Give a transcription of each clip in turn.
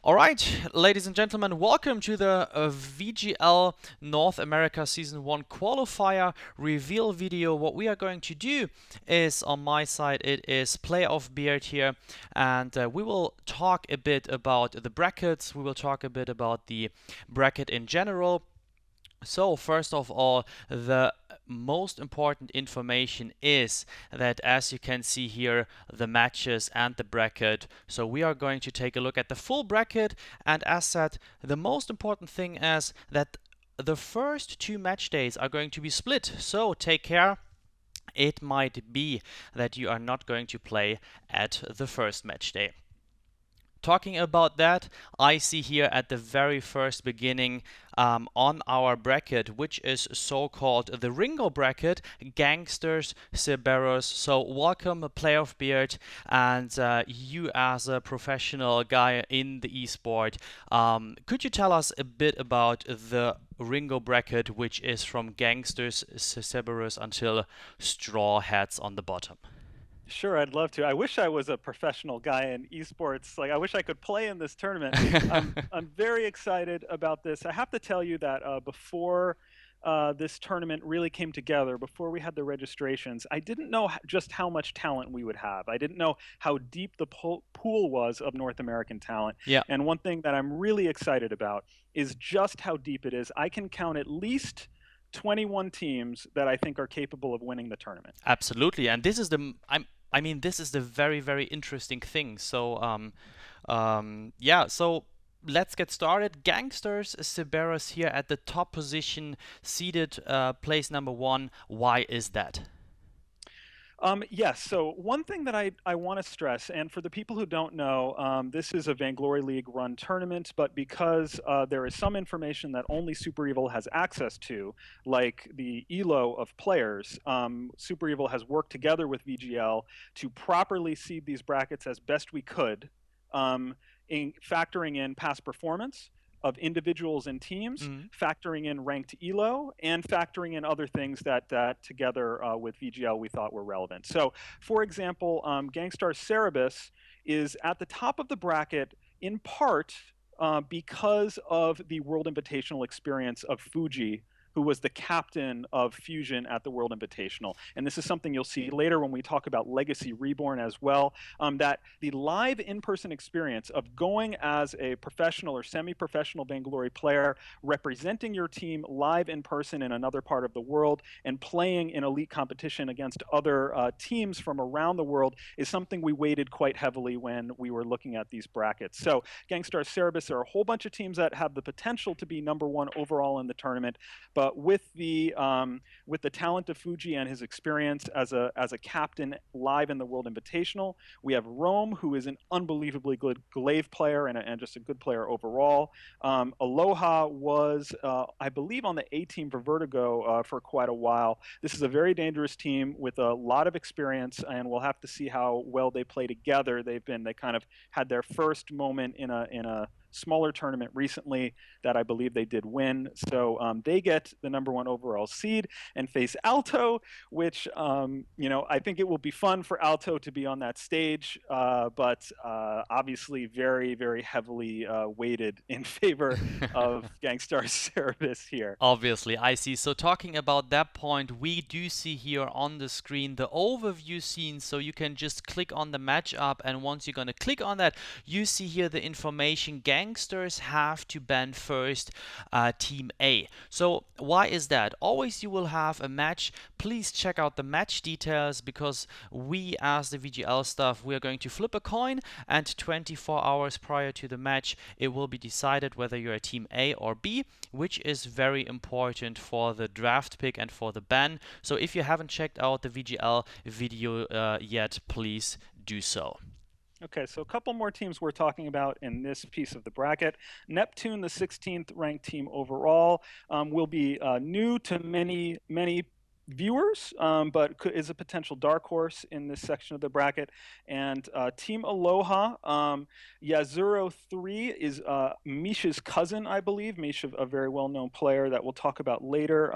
All right, ladies and gentlemen, welcome to the VGL North America Season 1 qualifier reveal video. What we are going to do is, on my side, it is Player of Beard here, and we will talk a bit about the brackets, we will talk a bit about the bracket in general. So first of all, the most important information is that, as you can see here, the matches and the bracket. So we are going to take a look at the full bracket, and as said, the most important thing is that the first two match days are going to be split. So take care. It might be that you are not going to play at the first match day. Talking about that, I see here at the very first beginning on our bracket, which is so-called the Ringo bracket, Gangsters, Cerberus. So welcome, Player of Beard, and you as a professional guy in the esport. Could you tell us a bit about the Ringo bracket, which is from Gangsters, Cerberus until Straw Hats on the bottom? Sure, I'd love to. I wish I was a professional guy in esports. Like, I wish I could play in this tournament. I'm very excited about this. I have to tell you that before this tournament really came together, before we had the registrations, I didn't know just how much talent we would have. I didn't know how deep the pool was of North American talent. Yeah. And one thing that I'm really excited about is just how deep it is. I can count at least 21 teams that I think are capable of winning the tournament. Absolutely, and this is I mean, this is the very, very interesting thing. So, yeah. So let's get started. Gangsters, Cerberus here at the top position, seated place number one. Why is that? Yes. So one thing that I want to stress, and for the people who don't know, this is a Vainglory League run tournament, but because there is some information that only Super Evil has access to, like the ELO of players, Super Evil has worked together with VGL to properly seed these brackets as best we could, in factoring in past performance of individuals and teams, Mhm. factoring in ranked ELO, and factoring in other things that together with VGL we thought were relevant. So, for example, Gangstar Cerebus is at the top of the bracket in part because of the World Invitational experience of Fuji, who was the captain of Fusion at the World Invitational. And this is something you'll see later when we talk about Legacy Reborn as well, that the live in-person experience of going as a professional or semi-professional Vainglory player, representing your team live in person in another part of the world, and playing in elite competition against other teams from around the world is something we weighted quite heavily when we were looking at these brackets. So Gangstar Cerebus, there are a whole bunch of teams that have the potential to be number one overall in the tournament, but with the talent of Fuji and his experience as a captain live in the World Invitational, we have Rome, who is an unbelievably good glaive player and just a good player overall. Aloha was, I believe, on the A team for Vertigo for quite a while. This is a very dangerous team with a lot of experience, and we'll have to see how well they play together. They kind of had their first moment in a smaller tournament recently that I believe they did win. So they get the number one overall seed and face Alto, which, I think it will be fun for Alto to be on that stage, but obviously very, very heavily weighted in favor of Gangstar Service here. Obviously, I see. So talking about that point, we do see here on the screen the overview scene. So you can just click on the matchup, and once you're gonna click on that, you see here the information. Gangsters have to ban first Team A. So why is that? Always you will have a match. Please check out the match details, because we, as the VGL staff, we are going to flip a coin, and 24 hours prior to the match, it will be decided whether you're a Team A or B, which is very important for the draft pick and for the ban. So if you haven't checked out the VGL video yet, please do so. Okay, so a couple more teams we're talking about in this piece of the bracket. Neptune, the 16th ranked team overall, will be new to many viewers, but is a potential dark horse in this section of the bracket. And Team Aloha, Yazuro 3 is Misha's cousin, I believe. Misha, a very well-known player that we'll talk about later.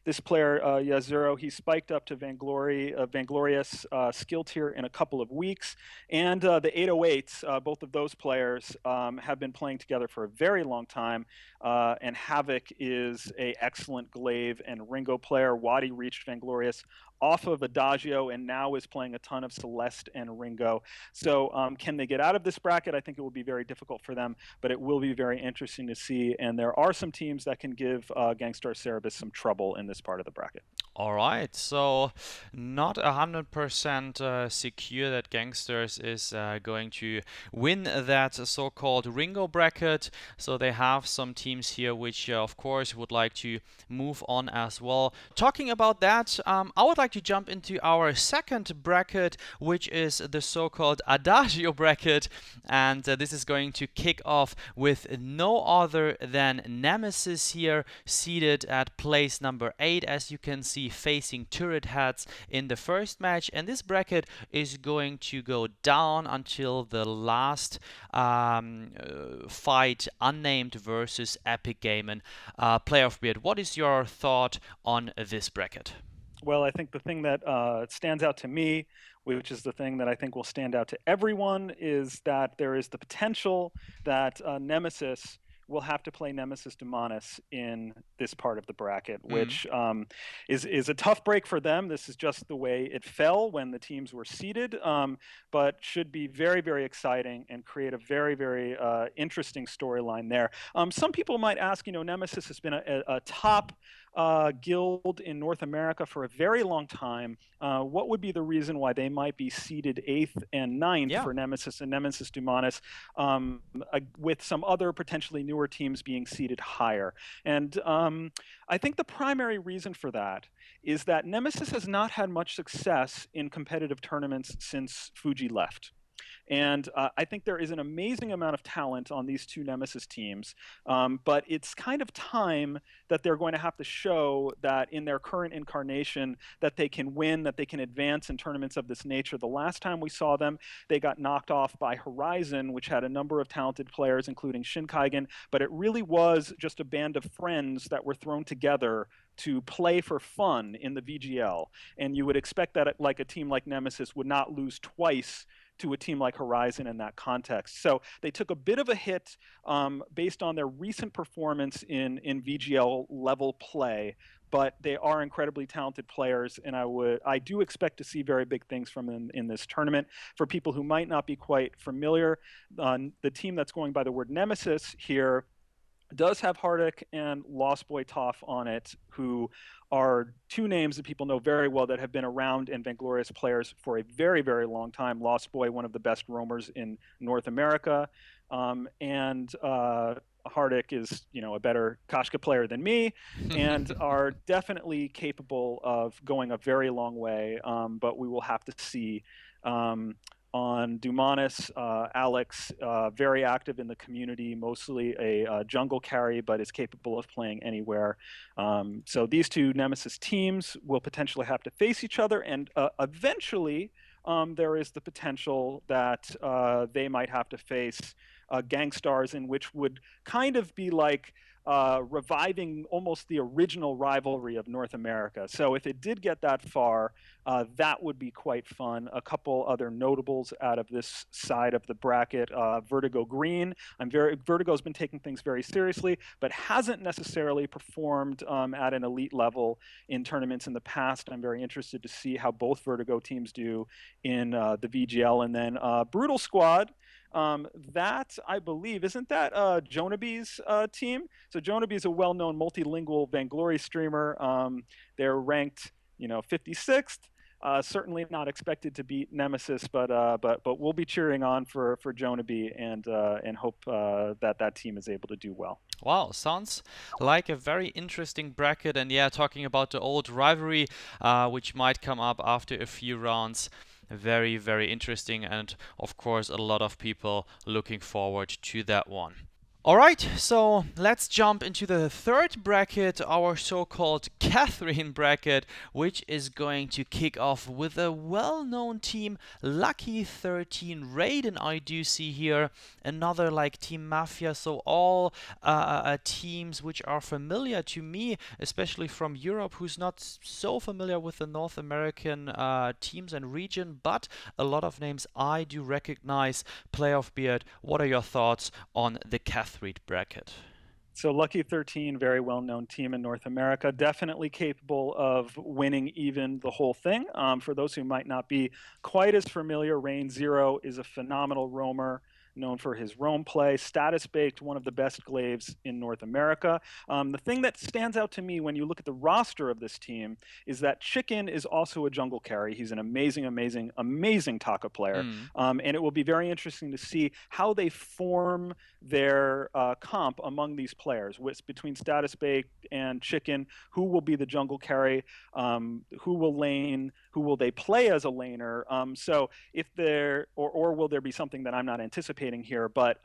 This player, Yazuro, he spiked up to Vainglorious skill tier in a couple of weeks. And the 808s, both of those players have been playing together for a very long time. And Havoc is a excellent glaive and Ringo player. Wadi reached Vainglorious off of Adagio and now is playing a ton of Celeste and Ringo. So can they get out of this bracket? I think it will be very difficult for them, but it will be very interesting to see. And there are some teams that can give Gangstar Cerebus some trouble in this part of the bracket. All right, so not 100% secure that Gangsters is going to win that so-called Ringo bracket. So they have some teams here which, of course, would like to move on as well. Talking about that, I would like to jump into our second bracket, which is the so-called Adagio bracket, and this is going to kick off with no other than Nemesis here, seated at place number 8, as you can see, facing turret heads in the first match. And this bracket is going to go down until the last fight, Unnamed versus Epic Gamen. Player of Beard, what is your thought on this bracket? Well, I think the thing that stands out to me, which is the thing that I think will stand out to everyone, is that there is the potential that Nemesis will have to play Nemesis Demonis in this part of the bracket, Mm. which is a tough break for them. This is just the way it fell when the teams were seeded, but should be very, very exciting and create a very, very interesting storyline there. Some people might ask, Nemesis has been a top guild in North America for a very long time. What would be the reason why they might be seeded 8th and ninth Yeah. for Nemesis and Nemesis Dumanis, with some other potentially newer teams being seeded higher? And I think the primary reason for that is that Nemesis has not had much success in competitive tournaments since Fuji left. And I think there is an amazing amount of talent on these two Nemesis teams, but it's kind of time that they're going to have to show that in their current incarnation that they can win, that they can advance in tournaments of this nature. The last time we saw them, they got knocked off by Horizon, which had a number of talented players, including Shinkaigen, but it really was just a band of friends that were thrown together to play for fun in the VGL. And you would expect that like a team like Nemesis would not lose twice to a team like Horizon in that context. So they took a bit of a hit based on their recent performance in VGL level play, but they are incredibly talented players, and I do expect to see very big things from them in this tournament. For people who might not be quite familiar, the team that's going by the word Nemesis here does have Hardick and Lost Boy Toph on it, who are two names that people know very well that have been around and Vainglorious players for a very, very long time. Lost Boy, one of the best roamers in North America, and Hardick is, a better Koshka player than me, and are definitely capable of going a very long way. But we will have to see. On Dumanis, Alex, very active in the community, mostly a jungle carry, but is capable of playing anywhere. So these two Nemesis teams will potentially have to face each other, and eventually there is the potential that they might have to face Gangstars, in which would kind of be like reviving almost the original rivalry of North America. So if it did get that far, that would be quite fun. A couple other notables out of this side of the bracket: Vertigo Green. Vertigo's been taking things very seriously, but hasn't necessarily performed at an elite level in tournaments in the past. I'm very interested to see how both Vertigo teams do in the VGL. And then Brutal Squad. That, I believe, isn't that Jonaby's team? So Jonaby is a well-known multilingual Vainglory streamer. They're ranked, 56th. Certainly not expected to beat Nemesis, but we'll be cheering on for Jonaby and hope that team is able to do well. Wow, sounds like a very interesting bracket. And yeah, talking about the old rivalry, which might come up after a few rounds. Very, very interesting. And of course, a lot of people looking forward to that one. All right, so let's jump into the third bracket, our so-called Catherine bracket, which is going to kick off with a well-known team, Lucky 13 Raiden. I do see here another like Team Mafia, so all teams which are familiar to me, especially from Europe, who's not so familiar with the North American teams and region, but a lot of names I do recognize. Playoff Beard, what are your thoughts on the Catherine bracket? So Lucky 13, very well-known team in North America, definitely capable of winning even the whole thing. For those who might not be quite as familiar, Rain Zero is a phenomenal roamer known for his roam play, status baked, one of the best glaives in North America. The thing that stands out to me when you look at the roster of this team is that Chicken is also a jungle carry. He's an amazing, amazing, amazing Taka player. Mm. And it will be very interesting to see how they form their comp among these players, between status baked and Chicken. Who will be the jungle carry? Who will lane? Who will they play as a laner? So if there, or will there be something that I'm not anticipating here? But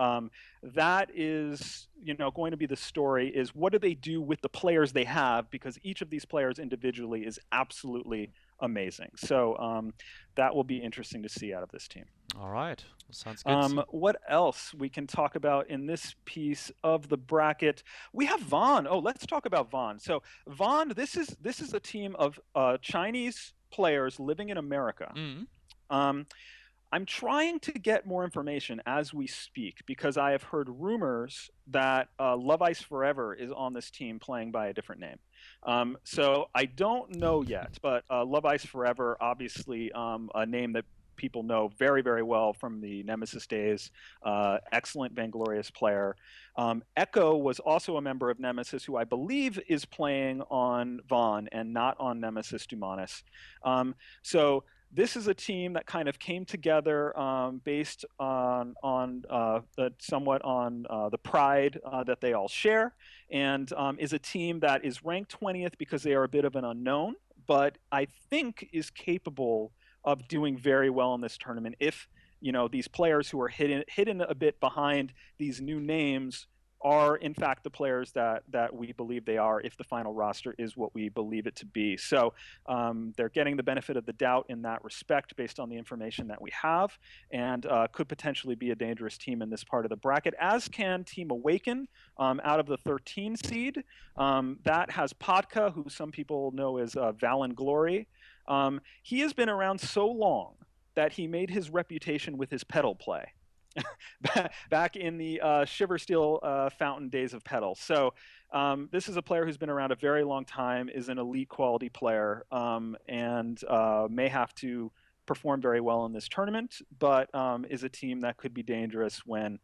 that is, going to be the story. Is what do they do with the players they have? Because each of these players individually is absolutely amazing. So that will be interesting to see out of this team. All right, sounds good. What else we can talk about in this piece of the bracket? We have Vaughn. Oh, let's talk about Vaughn. So Vaughn, this is a team of Chinese players living in America. Mm. Um, I'm trying to get more information as we speak because I have heard rumors that Love Ice Forever is on this team playing by a different name. So I don't know yet, but Love Ice Forever, obviously a name that people know very, very well from the Nemesis days. Excellent Vainglorious player. Echo was also a member of Nemesis, who I believe is playing on Vaughn and not on Nemesis Dumanis. So this is a team that kind of came together based somewhat on the pride that they all share, and is a team that is ranked 20th because they are a bit of an unknown, but I think is capable of doing very well in this tournament if these players who are hidden a bit behind these new names are in fact the players that we believe they are if the final roster is what we believe it to be. So they're getting the benefit of the doubt in that respect based on the information that we have, and could potentially be a dangerous team in this part of the bracket, as can Team Awaken out of the 13 seed. That has Podka, who some people know as Valen Glory. He has been around so long that he made his reputation with his pedal play back in the Shiver Steel Fountain days of pedal. So this is a player who's been around a very long time, is an elite quality player, and may have to perform very well in this tournament, but is a team that could be dangerous when,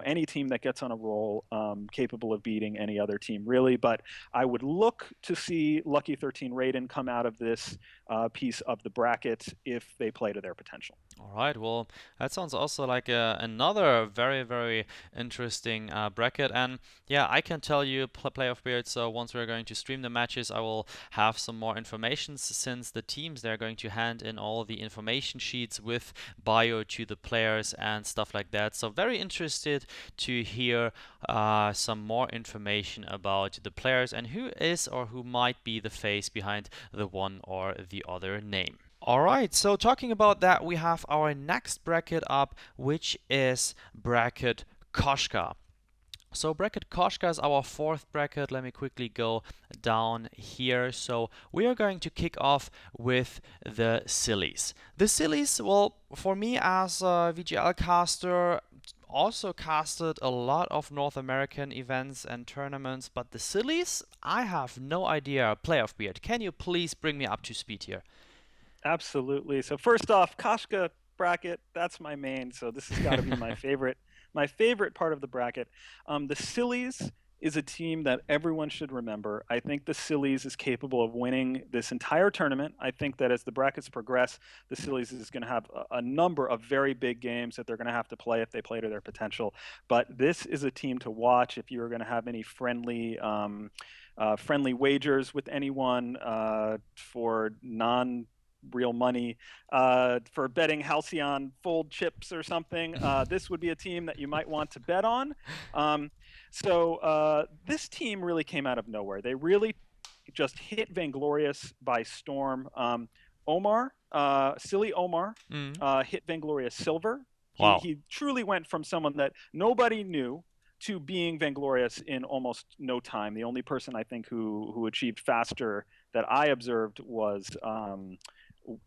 any team that gets on a roll, capable of beating any other team, really. But I would look to see Lucky 13 Raiden come out of this piece of the bracket if they play to their potential. All right, well, that sounds also like another very, very interesting bracket. And yeah, I can tell you, Playoff Beard, so once we're going to stream the matches, I will have some more information since the teams, they're going to hand in all the information sheets with bio to the players and stuff like that. So very interested to hear some more information about the players and who is or who might be the face behind the one or the other name. Alright, so talking about that, we have our next bracket up, which is bracket Koshka. So bracket Koshka is our fourth bracket. Let me quickly go down here. So we are going to kick off with the Sillies. The Sillies, well, for me as a VGL caster, also casted a lot of North American events and tournaments, but the Sillies, I have no idea. Playoff Beard, can you please bring me up to speed here? Absolutely. So first off, Koshka bracket, that's my main. So this has got to be my favorite part of the bracket. The Sillies is a team that everyone should remember. I think the Sillies is capable of winning this entire tournament. I think that as the brackets progress, the Sillies is going to have a number of very big games that they're going to have to play if they play to their potential. But this is a team to watch if you're going to have any friendly wagers with anyone for real money for betting Halcyon fold chips or something, this would be a team that you might want to bet on. Um, this team really came out of nowhere. They really just hit Vainglorious by storm. Silly Omar, Mm. hit Vainglorious silver. He Wow. he truly went from someone that nobody knew to being Vainglorious in almost no time. The only person I think who achieved faster that I observed was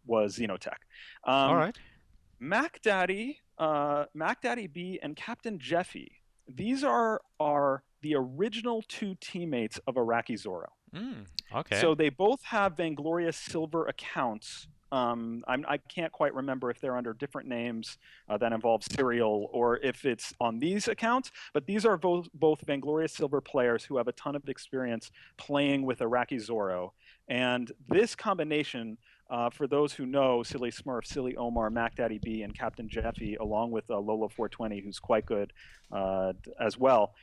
Xenotech. All Um, right. Mac Daddy B, and Captain Jeffy. These are the original two teammates of Iraqi Zorro. Mm. Okay. So they both have Vainglorious Silver accounts. I can't quite remember if they're under different names that involve Serial or if it's on these accounts, but these are both Vainglorious Silver players who have a ton of experience playing with Iraqi Zorro. And this combination, for those who know Silly Smurf, Silly Omar, Mac Daddy B, and Captain Jeffy, along with Lola 420, who's quite good as well.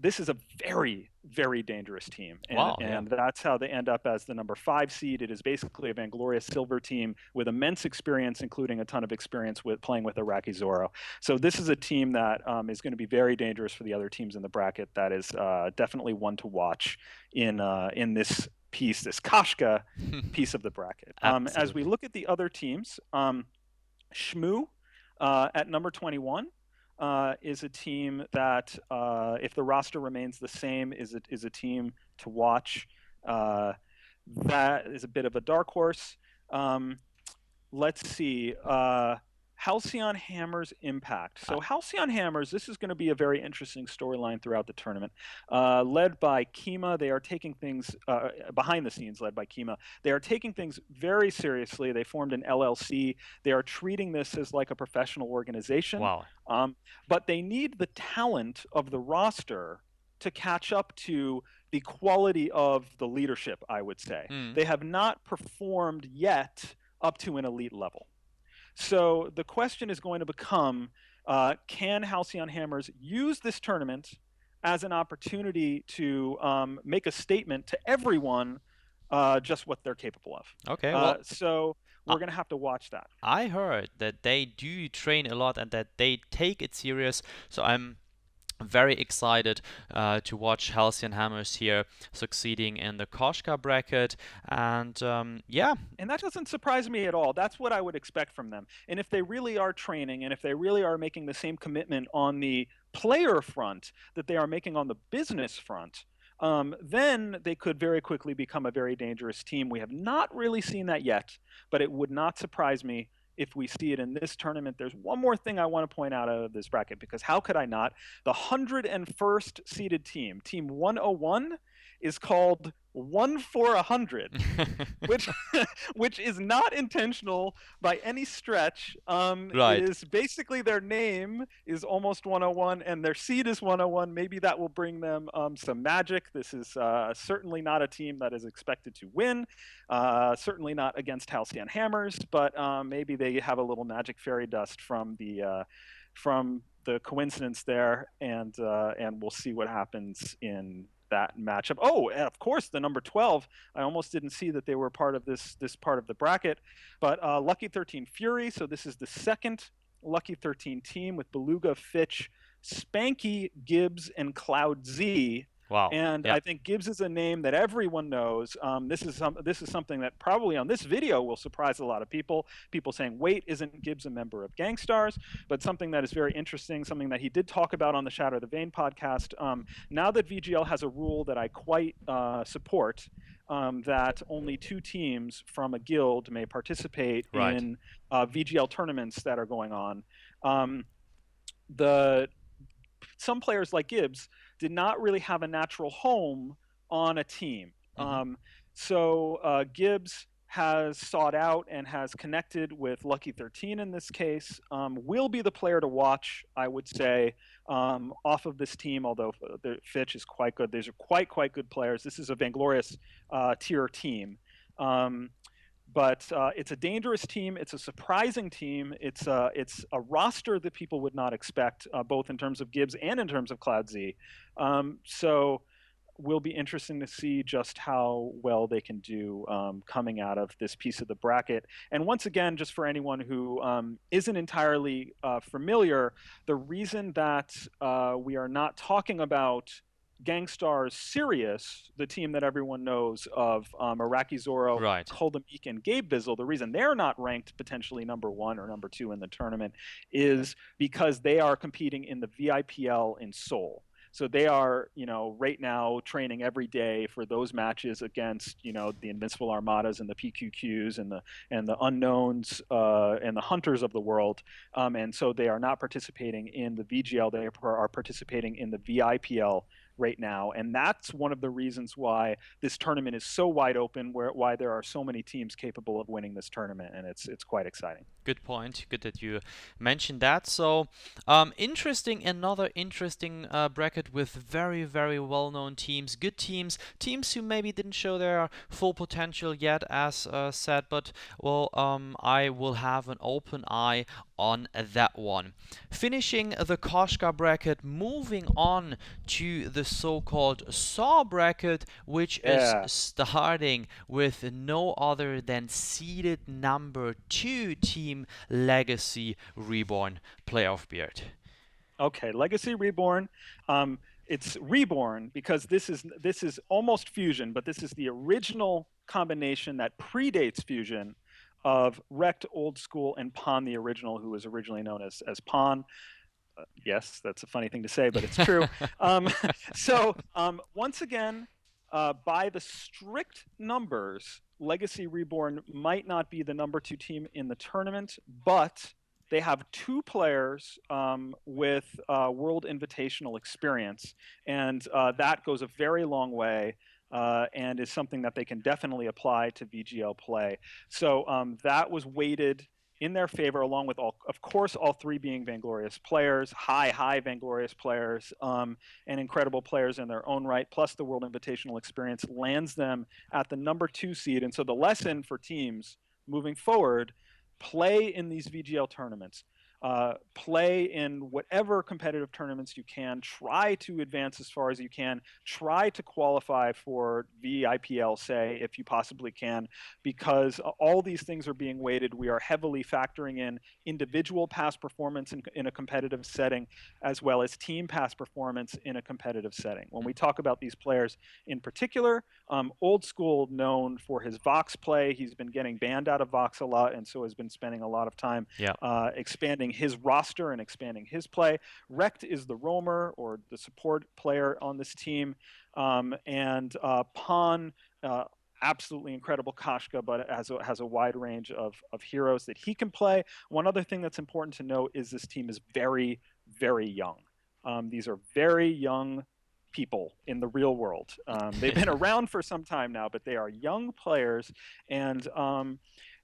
This is a very, very dangerous team, and Wow. Yeah. and that's how they end up as the number 5 seed. It is basically a Vainglorious Silver team with immense experience, including a ton of experience with playing with Iraqi Zorro. So this is a team that is going to be very dangerous for the other teams in the bracket. That is definitely one to watch in this piece, this Koshka piece of the bracket. As we Absolutely. look at the other teams, Shmoo at number 21 is a team that, if the roster remains the same, is a team to watch. That is a bit of a dark horse. Let's see. Halcyon Hammers Impact. Uh, So Halcyon Hammers, this is going to be a very interesting storyline throughout the tournament. Led by Kima, they are taking things behind the scenes. Led by Kima, they are taking things very seriously. They formed an LLC. They are treating this as like a professional organization, wow. um, but they need the talent of the roster to catch up to the quality of the leadership. I would say Mm. they have not performed yet up to an elite level. So the question is going to become, can Halcyon Hammers use this tournament as an opportunity to make a statement to everyone just what they're capable of? Okay. Well, So I, we're going to have to watch that. I heard that they do train a lot and that they take it serious. So I'm very excited to watch Halcyon Hammers here succeeding in the Koshka bracket. And yeah. And that doesn't surprise me at all. That's what I would expect from them. And if they really are training and if they really are making the same commitment on the player front that they are making on the business front, then they could very quickly become a very dangerous team. We have not really seen that yet, but it would not surprise me if we see it in this tournament. There's one more thing I want to point out of this bracket, because how could I not? The 101st seeded team, Team 101, is called 1 for 100, which which is not intentional by any stretch. It Right. is basically their name is almost 101 and their seed is 101. Maybe that will bring them some magic. This is certainly not a team that is expected to win. Certainly not against Halcyon Hammers, but maybe they have a little magic fairy dust from the coincidence there, and we'll see what happens in that matchup. Oh, and of course, the number 12. I almost didn't see that they were part of this part of the bracket, but Lucky 13 Fury. So this is the second Lucky 13 team with Beluga, Fitch, Spanky, Gibbs, and Cloud Z. Wow. And Yeah. I think Gibbs is a name that everyone knows. This is something that probably on this video will surprise a lot of people. People saying, "Wait, isn't Gibbs a member of Gangstars?" But something that is very interesting, something that he did talk about on the Shatter the Vein podcast. Now that VGL has a rule that I quite support, that only 2 teams from a guild may participate Right. in VGL tournaments that are going on. The Some players like Gibbs did not really have a natural home on a team. Hmm. Gibbs has sought out and has connected with Lucky 13 in this case. Will be the player to watch, I would say, off of this team, although Fitch is quite good. These are quite good players. This is a Vainglorious tier team. But it's a dangerous team. It's a surprising team. It's a roster that people would not expect, both in terms of Gibbs and in terms of Cloud Z. So will be interesting to see just how well they can do coming out of this piece of the bracket. And once again, just for anyone who isn't entirely familiar, the reason that we are not talking about Gangstars Sirius, the team that everyone knows of Iraqi Zoro, Right. Koldemeek, and Gabe Bizzle, the reason they're not ranked potentially number one or number two in the tournament is because they are competing in the VIPL in Seoul. So they are, right now training every day for those matches against, the Invincible Armadas and the PQQs and the unknowns and the hunters of the world. And so they are not participating in the VGL. They are participating in the VIPL right now, and that's one of the reasons why this tournament is so wide open, why there are so many teams capable of winning this tournament, and it's quite exciting. Good point. Good that you mentioned that. So, another interesting bracket with very, very well-known teams, good teams, teams who maybe didn't show their full potential yet, as said, but well, I will have an open eye on that one. Finishing the Koshka bracket, moving on to the so-called SAW bracket, which is Yeah. starting with no other than seeded number 2 team Legacy Reborn Playoff Beard. Okay, Legacy Reborn. It's Reborn because this is almost fusion, but this is the original combination that predates fusion of Wrecked Old School and Pon the original, who was originally known as Pon. Yes, that's a funny thing to say, but it's true. Um, so once again, by the strict numbers, Legacy Reborn might not be the number two team in the tournament, but they have two players with World Invitational experience, and that goes a very long way. And is something that they can definitely apply to VGL play. So that was weighted in their favor, along with of course, all three being Vainglorious players, high Vainglorious players, and incredible players in their own right. Plus, the World Invitational experience lands them at the number 2 seed. And so, the lesson for teams moving forward: play in these VGL tournaments. Play in whatever competitive tournaments you can. Try to advance as far as you can. Try to qualify for VIPL, say, if you possibly can, because all these things are being weighted. We are heavily factoring in individual past performance in a competitive setting, as well as team past performance in a competitive setting. When we talk about these players in particular, Old School, known for his Vox play, he's been getting banned out of Vox a lot, and so has been spending a lot of time Yeah. expanding his roster and expanding his play. Wrecked is the roamer or the support player on this team, and Pon. Absolutely incredible Koshka, but has a wide range of heroes that he can play. One other thing that's important to note is this team is very, very young. These are very young people in the real world. They've been around for some time now, but they are young players, and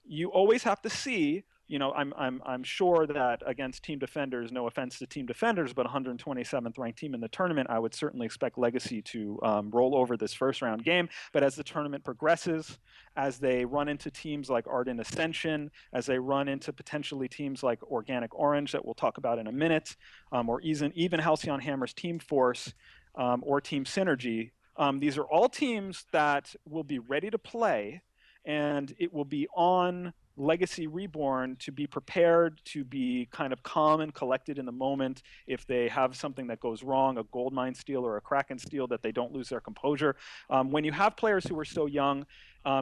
you always have to see. I'm sure that against Team Defenders, no offense to Team Defenders, but 127th ranked team in the tournament, I would certainly expect Legacy to roll over this first round game. But as the tournament progresses, as they run into teams like Arden Ascension, as they run into potentially teams like Organic Orange that we'll talk about in a minute, or even Halcyon Hammer's Team Force or Team Synergy, these are all teams that will be ready to play, and it will be on Legacy Reborn to be prepared, to be kind of calm and collected in the moment. If they have something that goes wrong, a goldmine steal or a kraken steal, that they don't lose their composure. When you have players who are so young,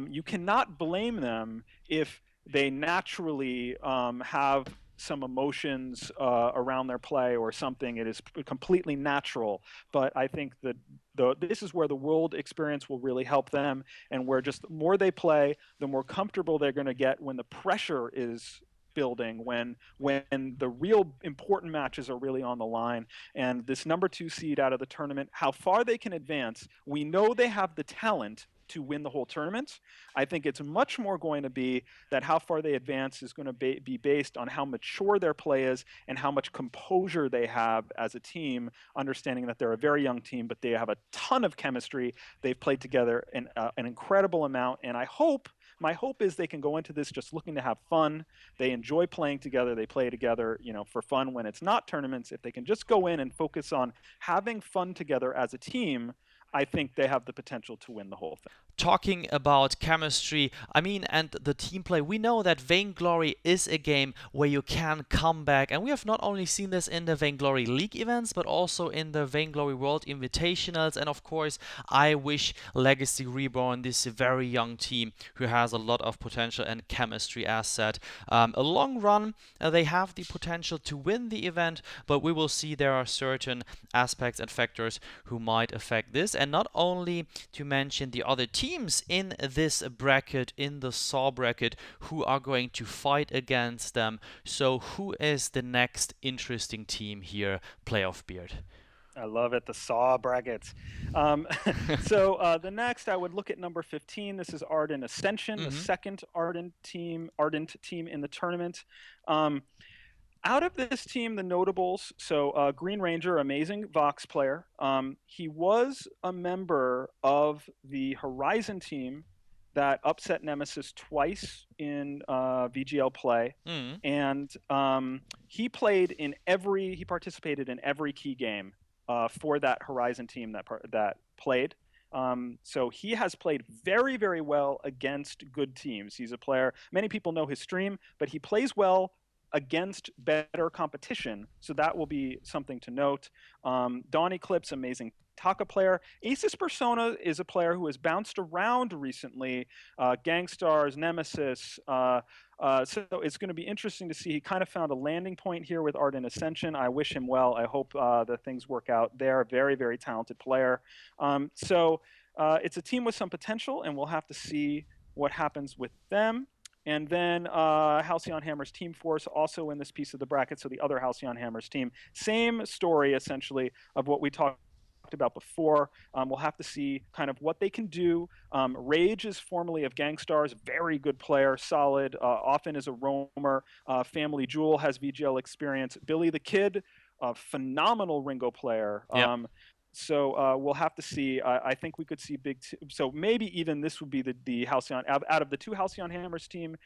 you cannot blame them if they naturally have some emotions around their play or something. It is completely natural. But I think that this is where the world experience will really help them, and where just the more they play, the more comfortable they're going to get when the pressure is building, when the real important matches are really on the line. And this number 2 seed out of the tournament, how far they can advance, we know they have the talent to win the whole tournament. I think it's much more going to be that how far they advance is going to be based on how mature their play is and how much composure they have as a team, understanding that they're a very young team, but they have a ton of chemistry. They've played together an incredible amount, and my hope is they can go into this just looking to have fun. They enjoy playing together. They play together, for fun when it's not tournaments. If they can just go in and focus on having fun together as a team, I think they have the potential to win the whole thing. Talking about chemistry, I mean, and the team play, we know that Vainglory is a game where you can come back, and we have not only seen this in the Vainglory League events, but also in the Vainglory World Invitationals, and of course, I wish Legacy Reborn, this very young team who has a lot of potential and chemistry asset. A long run, they have the potential to win the event, but we will see there are certain aspects and factors who might affect this, and not only to mention the other teams in this bracket, in the SAW bracket, who are going to fight against them. So who is the next interesting team here, Playoff Beard? I love it, the SAW brackets. The next, I would look at number 15. This is Ardent Ascension, the second Ardent team in the tournament. Out of this team, the notables, so Green Ranger, amazing Vox player. He was a member of the Horizon team that upset Nemesis twice in VGL play. And he participated in every key game for that Horizon team that played. So he has played very, very well against good teams. He's a player, many people know his stream, but he plays well against better competition. So that will be something to note. Dawn Eclipse, amazing Taka player. Asus Persona is a player who has bounced around recently. Gangsters, Nemesis. So it's going to be interesting to see. He kind of found a landing point here with Ardent Ascension. I wish him well. I hope that things work out there. Very, very talented player. It's a team with some potential, and we'll have to see what happens with them. And then Halcyon Hammers Team Force also in this piece of the bracket. So the other Halcyon Hammers team, same story essentially of what we talked about before. We'll have to see kind of what they can do. Rage is formerly of Gangstars, very good player, solid, often is a roamer. Family Jewel has VGL experience. Billy the Kid, a phenomenal Ringo player. Yep. So we'll have to see. I think we could see so maybe even this would be the Halcyon out of the two Halcyon Hammers team.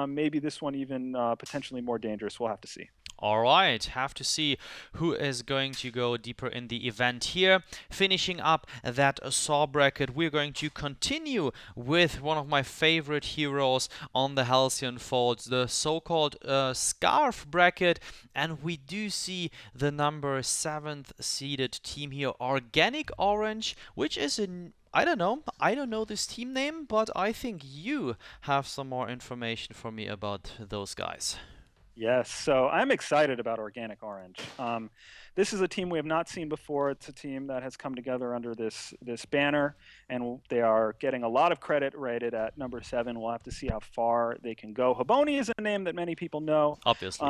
Maybe this one even potentially more dangerous. We'll have to see. All right, have to see who is going to go deeper in the event here. Finishing up that SAW bracket, we're going to continue with one of my favorite heroes on the Halcyon Folds, the so-called Scarf bracket, and we do see the number 7th seeded team here, Organic Orange, which is an I don't know this team name, but I think you have some more information for me about those guys. Yes, so I'm excited about Organic Orange. This is a team we have not seen before. It's a team that has come together under this banner, and they are getting a lot of credit rated at number 7. We'll have to see how far they can go. Haboni is a name that many people know. Obviously.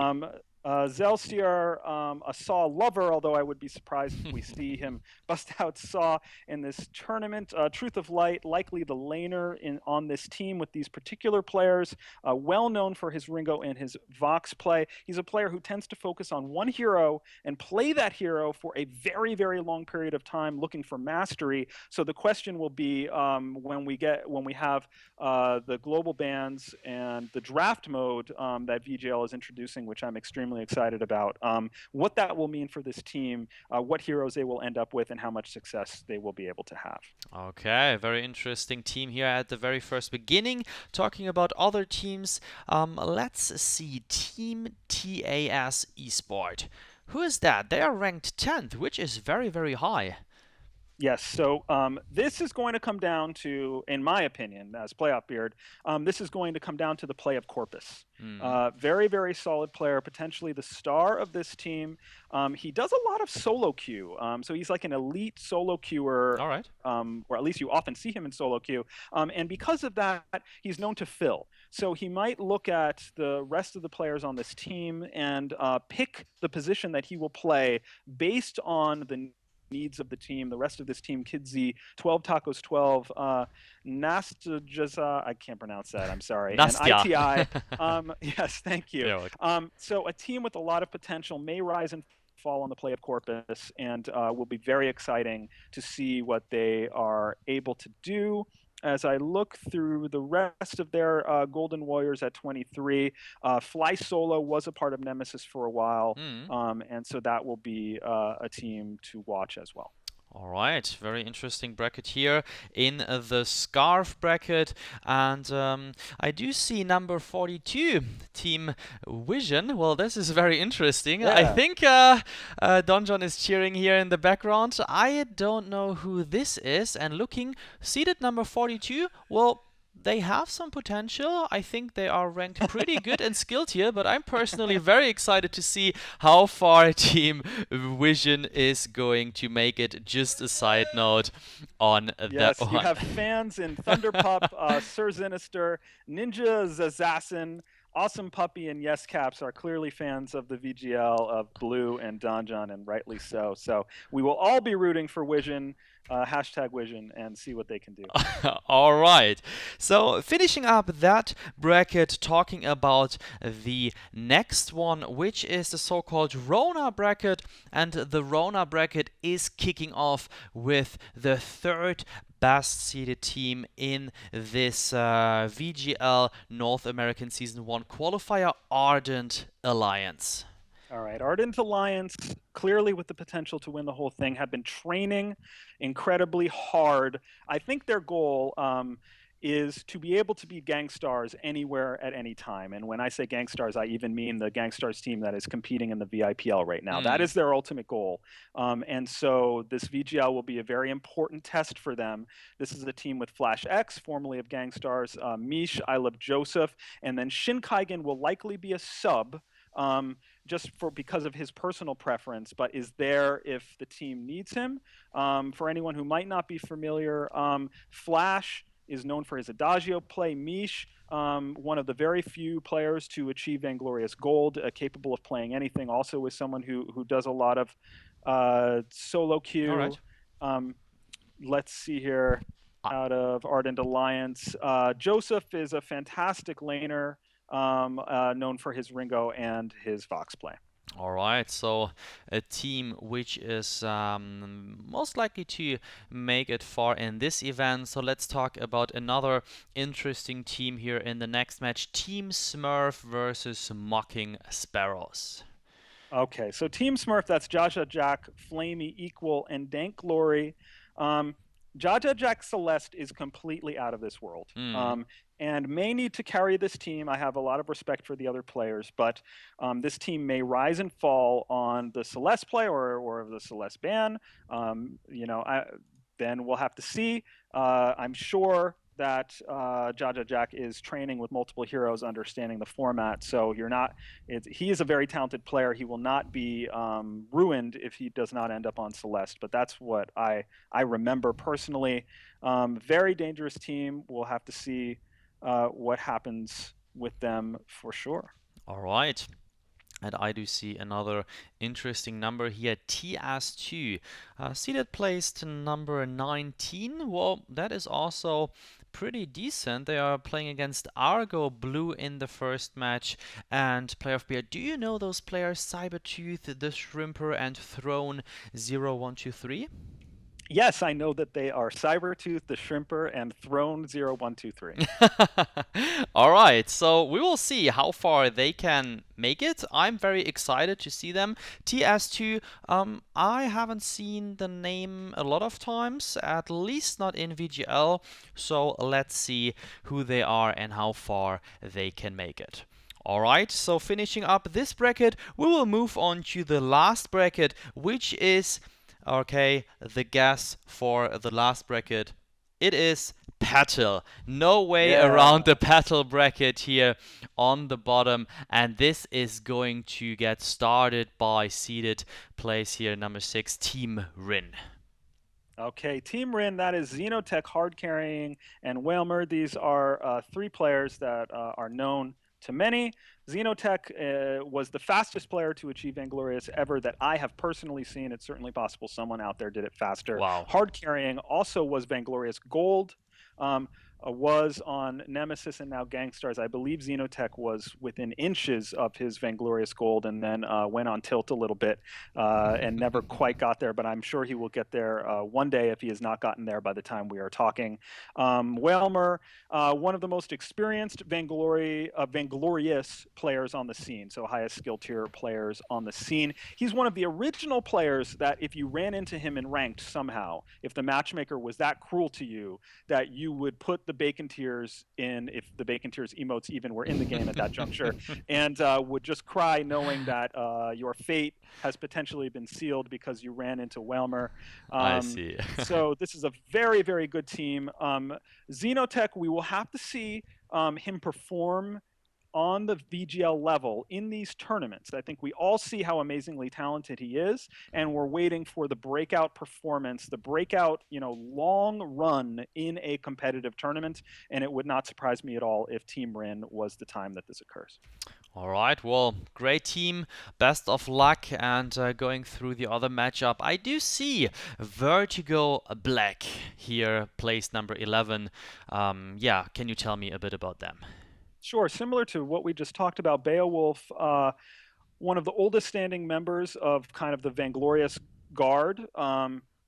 Zelstier, a SAW lover, although I would be surprised if we see him bust out SAW in this tournament. Truth of Light, likely the laner on this team with these particular players, well known for his Ringo and his Vox play. He's a player who tends to focus on one hero and play that hero for a very, very long period of time, looking for mastery. So the question will be when we have the global bans and the draft mode that VGL is introducing, which I'm extremely excited about, what that will mean for this team, what heroes they will end up with, and how much success they will be able to have. Okay, very interesting team here at the very first beginning. Talking about other teams, let's see, Team TSE Sport. Who is that? They are ranked 10th, which is very, very high. Yes, so this is going to come down to, in my opinion, as Playoff Beard, this is going to come down to the play of Corpus. Very, very solid player, potentially the star of this team. He does a lot of solo queue, so he's like an elite solo queuer. All right. Or at least you often see him in solo queue. And because of that, he's known to fill. So he might look at the rest of the players on this team and pick the position that he will play based on the needs of the team, the rest of this team, Kidzi, 12 Tacos 12, Nastajaza, I can't pronounce that, I'm sorry, Nastya. and ITI. Yes, thank you. So a team with a lot of potential may rise and fall on the play of Corpus, and will be very exciting to see what they are able to do. As I look through the rest of their Golden Warriors at 23, Fly Solo was a part of Nemesis for a while, and so that will be a team to watch as well. All right, very interesting bracket here in the scarf bracket, and I do see number 42, Team Vision. Well, this is very interesting. I Yeah. think Don John is cheering here in the background. I don't know who this is, and looking, seated number 42. Well, they have some potential. I think they are ranked pretty good and skilled here, but I'm personally very excited to see how far Team Vision is going to make it. Just a side note on that Yes, you one. have fans in Thunderpup, Sir Sinister, Ninja Zazassin, Awesome Puppy, and Yes Caps are clearly fans of the VGL of Blue and Donjon, and rightly so. So we will all be rooting for Vision, hashtag Vision, and see what they can do. All right. So finishing up that bracket, talking about the next one, which is the so-called Rona bracket, and the Rona bracket is kicking off with the third best seeded team in this VGL North American Season 1 qualifier, Ardent Alliance. All right, Ardent Alliance, clearly with the potential to win the whole thing, have been training incredibly hard. I think their goal is to be able to beat Gangstars anywhere at any time. And when I say Gangstars, I even mean the Gangstars team that is competing in the VIPL right now. That is their ultimate goal. And so this VGL will be a very important test for them. This is a team with Flash X, formerly of Gangstars, Mish, I Love Joseph, and then Shinkaigen will likely be a sub. Just because of his personal preference, but is there if the team needs him. For anyone who might not be familiar, Flash is known for his Adagio play. Mish, one of the very few players to achieve Vainglorious Gold, capable of playing anything, also is someone who does a lot of solo queue. All right. Let's see here, out of Ardent Alliance. Joseph is a fantastic laner, known for his Ringo and his Vox play. All right, so a team which is most likely to make it far in this event. So let's talk about another interesting team here in the next match, Team Smurf versus Mocking Sparrows. Okay, so Team Smurf, that's Jaja Jack, Flamey, Equal, and Dank Glory. Jaja Jack Celeste is completely out of this world, and may need to carry this team. I have a lot of respect for the other players, but this team may rise and fall on the Celeste play or the Celeste ban. Then we'll have to see. I'm sure that Jaja Jack is training with multiple heroes, understanding the format. So he is a very talented player. He will not be ruined if he does not end up on Celeste. But that's what I remember personally. Very dangerous team. We'll have to see what happens with them for sure. All right. And I do see another interesting number here, TS2, seeded placed number 19. Well, that is also pretty decent. They are playing against Argo Blue in the first match. And Player of Beer, do you know those players, Cybertooth, the Shrimper, and Throne0123? Yes, I know that they are Cybertooth, the Shrimper, and Throne0123. All right, so we will see how far they can make it. I'm very excited to see them. TS2, I haven't seen the name a lot of times, at least not in VGL. So let's see who they are and how far they can make it. Alright, so finishing up this bracket, we will move on to the last bracket, which is, okay, the guess for the last bracket. It is Petal. No way around the Petal bracket here on the bottom. And this is going to get started by seeded place here, number 6, Team Rin. Okay, Team Rin, that is Xenotech, Hard Carrying, and Whalmer. These are three players that are known to many. Xenotech was the fastest player to achieve Vainglorious ever that I have personally seen. It's certainly possible someone out there did it faster. Wow. Hard Carrying also was Vainglorious Gold. was on Nemesis and now Gangsters. I believe Xenotech was within inches of his Vainglorious Gold, and then went on tilt a little bit and never quite got there. But I'm sure he will get there one day if he has not gotten there by the time we are talking. Whalmer, one of the most experienced Vainglorious players on the scene, so highest skill tier players on the scene. He's one of the original players that if you ran into him in ranked somehow, if the matchmaker was that cruel to you, that you would put the Bacon Tears in, if the Bacon Tears emotes even were in the game at that juncture, and would just cry knowing that your fate has potentially been sealed because you ran into Whalmer. I see. So this is a very, very good team. Xenotech, we will have to see him perform on the VGL level in these tournaments. I think we all see how amazingly talented he is, and we're waiting for the breakout performance, the breakout, long run in a competitive tournament, and it would not surprise me at all if Team Rin was the time that this occurs. All right, well, great team. Best of luck. And going through the other matchup, I do see Vertigo Black here, place number 11. Yeah, can you tell me a bit about them? Sure, similar to what we just talked about, Beowulf, one of the oldest standing members of kind of the Vainglorious Guard.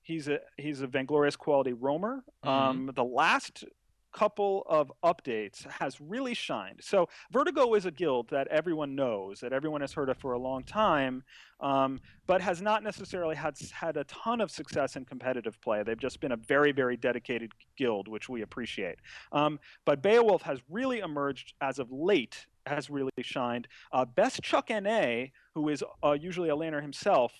He's a Vainglorious quality roamer. Mm. The last couple of updates has really shined. So Vertigo is a guild that everyone knows, that everyone has heard of for a long time, but has not necessarily had a ton of success in competitive play. They've just been a very, very dedicated guild, which we appreciate. But Beowulf has really emerged as of late, has really shined. Best Chuck NA, who is usually a laner himself,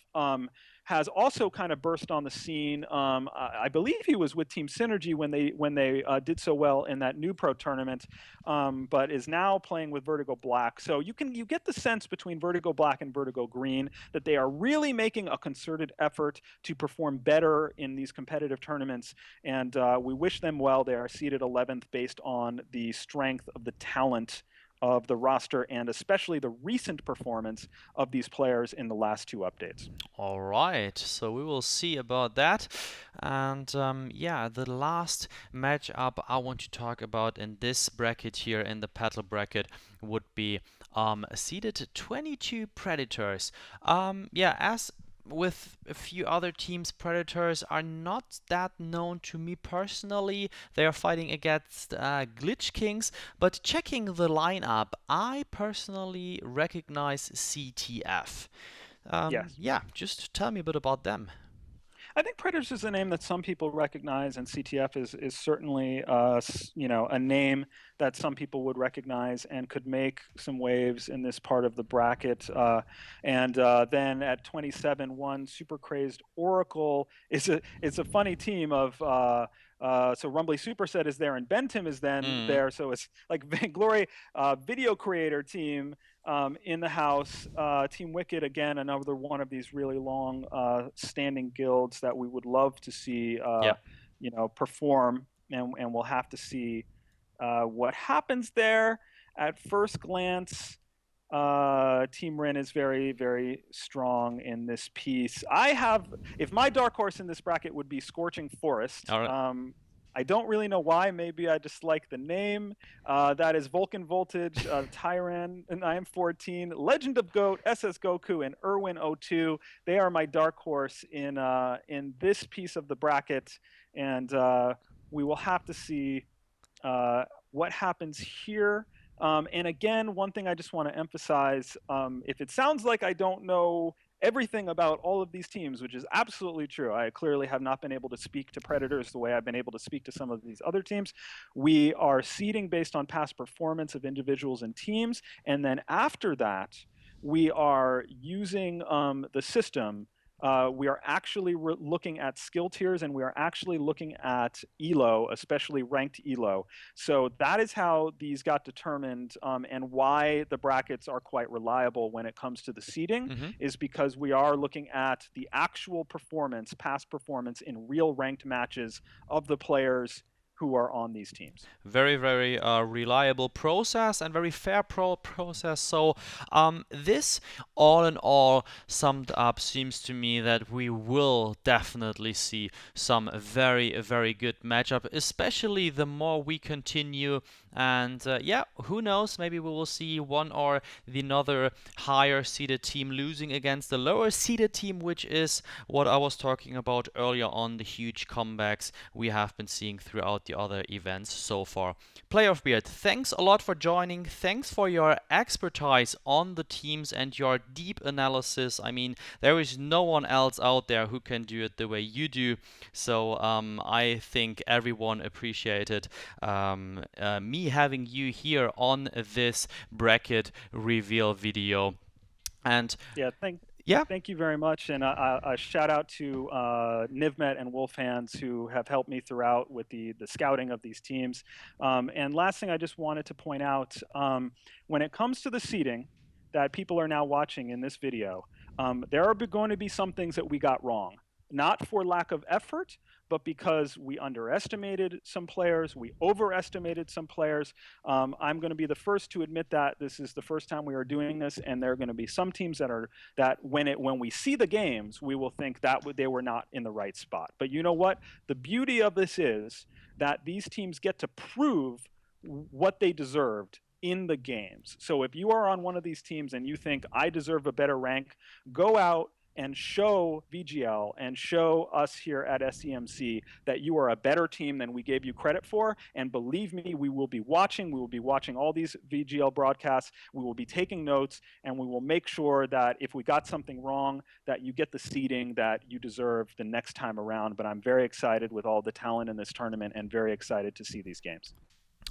has also kind of burst on the scene. I believe he was with Team Synergy when they did so well in that new pro tournament, but is now playing with Vertigo Black. So you get the sense between Vertigo Black and Vertigo Green that they are really making a concerted effort to perform better in these competitive tournaments, and we wish them well. They are seeded 11th based on the strength of the talent of the roster and especially the recent performance of these players in the last two updates. All right, so we will see about that. And yeah, the last matchup I want to talk about in this bracket here, in the paddle bracket, would be seeded 22 Predators. Yeah, as with a few other teams, Predators are not that known to me personally. They are fighting against Glitch Kings, but checking the lineup, I personally recognize CTF. Yes. Yeah, just tell me a bit about them. I think Predators is a name that some people recognize, and CTF is certainly a name that some people would recognize and could make some waves in this part of the bracket. And then at 27, one Super Crazed Oracle is a funny team of. So Rumbly Superset is there and Bentim is then there. So it's like Vainglory video creator team in the house. Team Wicked, again, another one of these really long standing guilds that we would love to see Yeah. perform, and we'll have to see what happens there. At first glance, Team Rin is very, very strong in this piece. If my dark horse in this bracket would be Scorching Forest. All right. I don't really know why. Maybe I just like the name. That is Vulcan Voltage, Tyran, and I am 14, Legend of Goat, SS Goku, and Irwin 02. They are my dark horse in this piece of the bracket, and we will have to see what happens here. And again, one thing I just want to emphasize, if it sounds like I don't know everything about all of these teams, which is absolutely true. I clearly have not been able to speak to Predators the way I've been able to speak to some of these other teams. We are seeding based on past performance of individuals and teams. And then after that, we are using the system. We are actually looking at skill tiers, and we are actually looking at ELO, especially ranked ELO. So that is how these got determined, and why the brackets are quite reliable when it comes to the seeding, is because we are looking at the actual performance, past performance in real ranked matches of the players who are on these teams. Very, very reliable process and very fair process. So this, all in all, summed up, seems to me that we will definitely see some very, very good matchup, especially the more we continue. And yeah, who knows? Maybe we will see one or the another higher seeded team losing against the lower seeded team, which is what I was talking about earlier on, the huge comebacks we have been seeing throughout the other events so far. Player of Beard, thanks a lot for joining. Thanks for your expertise on the teams and your deep analysis. I mean, there is no one else out there who can do it the way you do. So I think everyone appreciated me having you here on this bracket reveal video. And Yeah, yeah, thank you very much, and a shout out to Nivmet and Wolf Hands who have helped me throughout with the scouting of these teams. And last thing I just wanted to point out, when it comes to the seeding that people are now watching in this video, there are going to be some things that we got wrong, not for lack of effort, but because we underestimated some players, we overestimated some players. I'm going to be the first to admit that this is the first time we are doing this, and there are going to be some teams that when we see the games, we will think that they were not in the right spot. But you know what? The beauty of this is that these teams get to prove what they deserved in the games. So if you are on one of these teams and you think I deserve a better rank, go out and show VGL and show us here at SEMC that you are a better team than we gave you credit for. And believe me, we will be watching. We will be watching all these VGL broadcasts. We will be taking notes, and we will make sure that if we got something wrong, that you get the seeding that you deserve the next time around. But I'm very excited with all the talent in this tournament and very excited to see these games.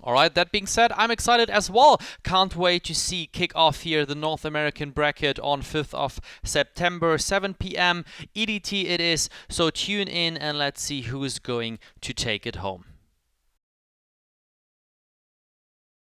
Alright, that being said, I'm excited as well. Can't wait to see kick off here the North American bracket on 5th of September, 7 p.m. EDT it is. So tune in and let's see who's going to take it home.